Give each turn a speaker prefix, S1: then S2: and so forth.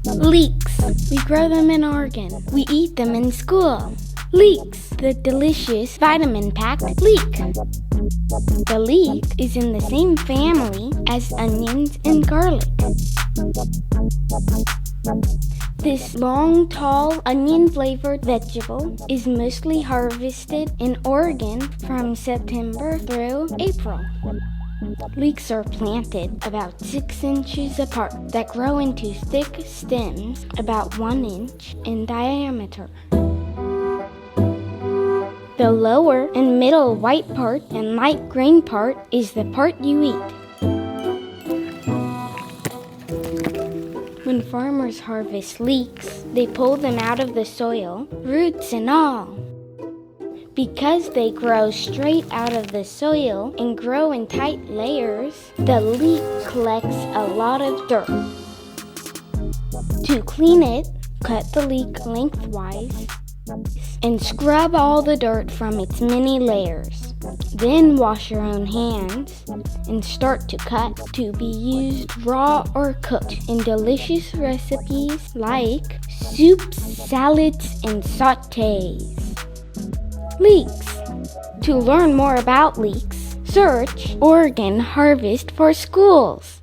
S1: Leeks. We grow them in Oregon. We eat them in school. Leeks, the delicious vitamin-packed leek. The leek is in the same family as onions and garlic. This long, tall, onion-flavored vegetable is mostly harvested in Oregon from September through April. Leeks are planted about 6 inches apart that grow into thick stems about 1 inch in diameter. The lower and middle white part and light green part is the part you eat. When farmers harvest leeks, they pull them out of the soil, roots and all. Because they grow straight out of the soil and grow in tight layers, the leek collects a lot of dirt. To clean it, cut the leek lengthwise and scrub all the dirt from its many layers. Then wash your own hands and start to cut to be used raw or cooked in delicious recipes like soups, salads, and sautés. Leeks. To learn more about leeks, search Oregon Harvest for Schools.